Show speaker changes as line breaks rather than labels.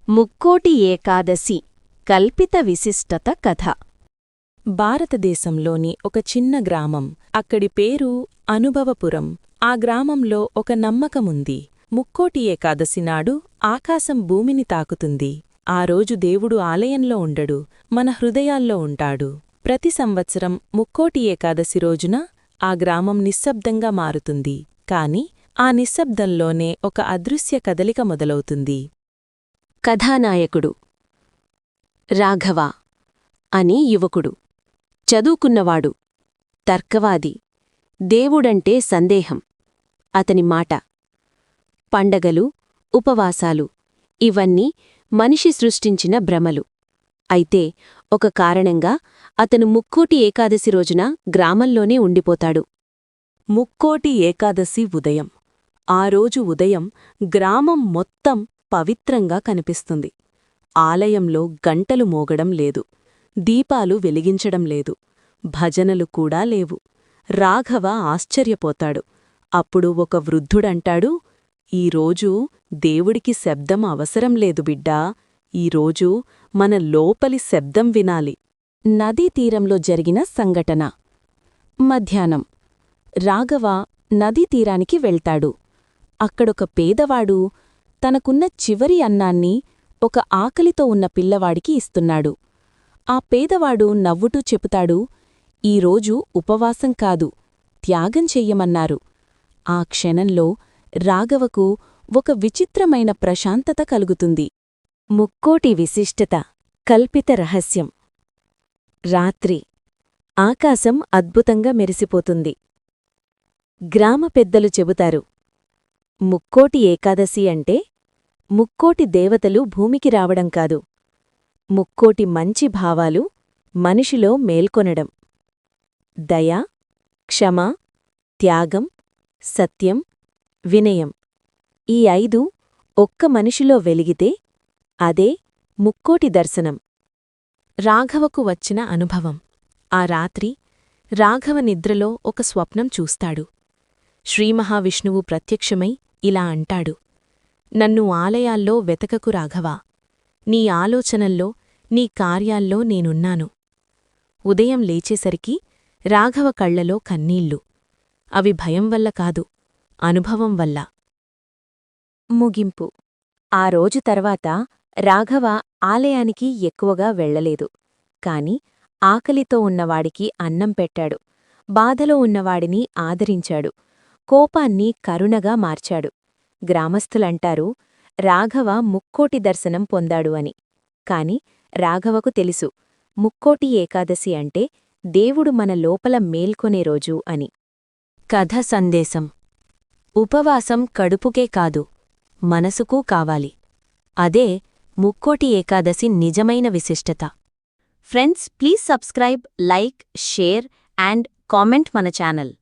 ముక్కోటి ఏకాదశి కల్పిత విశిష్టత కథ.
భారతదేశంలోని ఒక చిన్న గ్రామం. అక్కడి పేరు అనుభవపురం. ఆ గ్రామంలో ఒక నమ్మకముంది. ముక్కోటి ఏకాదశి నాడు ఆకాశం భూమిని తాకుతుంది. ఆ రోజు దేవుడు ఆలయంలో ఉండడు, మన హృదయాల్లో ఉంటాడు. ప్రతి సంవత్సరం ముక్కోటి ఏకాదశి రోజున ఆ గ్రామం నిశ్శబ్దంగా మారుతుంది. కాని ఆ నిశ్శబ్దంలోనే ఒక అదృశ్య కదలిక మొదలవుతుంది.
కథానాయకుడు రాఘవ అని యువకుడు. చదువుకున్నవాడు, తర్కవాది, దేవుడంటే సందేహం అతని మాట. పండగలు, ఉపవాసాలు ఇవన్నీ మనిషి సృష్టించిన భ్రమలు. అయితే ఒక కారణంగా అతను ముక్కోటి ఏకాదశి రోజున గ్రామంలోనే ఉండిపోతాడు.
ముక్కోటి ఏకాదశి ఉదయం. ఆ రోజు ఉదయం గ్రామం మొత్తం పవిత్రంగా కనిపిస్తుంది. ఆలయంలో గంటలు మోగడం లేదు, దీపాలు వెలిగించడం లేదు, భజనలు కూడా లేవు. రాఘవ ఆశ్చర్యపోతాడు. అప్పుడు ఒక వృద్ధుడంటాడు, ఈరోజు దేవుడికి శబ్దం అవసరం లేదు బిడ్డా, ఈరోజు మన లోపలి శబ్దం వినాలి.
నదీ తీరంలో జరిగిన సంఘటన. మధ్యాహ్నం రాఘవ నదీ తీరానికి వెళ్తాడు. అక్కడొక పేదవాడు తనకున్న చివరి అన్నాన్ని ఒక ఆకలితో ఉన్న పిల్లవాడికి ఇస్తున్నాడు. ఆ పేదవాడు నవ్వుతూ చెబుతాడు, ఈరోజు ఉపవాసం కాదు, త్యాగం చెయ్యమన్నారు. ఆ క్షణంలో రాఘవకు ఒక విచిత్రమైన ప్రశాంతత కలుగుతుంది. ముక్కోటి విశిష్టత కల్పిత రహస్యం. రాత్రి ఆకాశం అద్భుతంగా మెరిసిపోతుంది. గ్రామ పెద్దలు చెబుతారు, ముక్కోటి ఏకాదశి అంటే ముక్కోటి దేవతలు భూమికి రావడం కాదు, ముక్కోటి మంచి భావాలు మనిషిలో మేల్కొనడం. దయ, క్షమ, త్యాగం, సత్యం, వినయం ఈ 5 ఒక్క మనిషిలో వెలిగితే అదే ముక్కోటి దర్శనం. రాఘవకు వచ్చిన అనుభవం. ఆ రాత్రి రాఘవ నిద్రలో ఒక స్వప్నం చూస్తాడు. శ్రీమహావిష్ణువు ప్రత్యక్షమై ఇలా అంటాడు, నన్ను ఆలయాల్లో వెతకకు రాఘవా, నీ ఆలోచనల్లో, నీ కార్యాల్లో నేనున్నాను. ఉదయం లేచేసరికి రాఘవ కళ్లలో కన్నీళ్ళు. అవి భయం వల్ల కాదు, అనుభవం వల్ల. ముగింపు. ఆ రోజు తర్వాత రాఘవ ఆలయానికి ఎక్కువగా వెళ్లలేదు. కాని ఆకలితో ఉన్నవాడికి అన్నం పెట్టాడు, బాధలో ఉన్నవాడిని ఆదరించాడు, కోపాన్ని కరుణగా మార్చాడు. గ్రామస్థులంటారు, రాఘవ ముక్కోటి దర్శనం పొందాడు అని. కాని రాఘవకు తెలుసు, ముక్కోటి ఏకాదశి అంటే దేవుడు మన లోపల మేల్కొనే రోజు అని. కథ సందేశం. ఉపవాసం కడుపుకే కాదు, మనసుకూ కావాలి. అదే ముక్కోటి ఏకాదశి నిజమైన విశిష్టత. Friends, please subscribe, like, share and comment మన ఛానల్.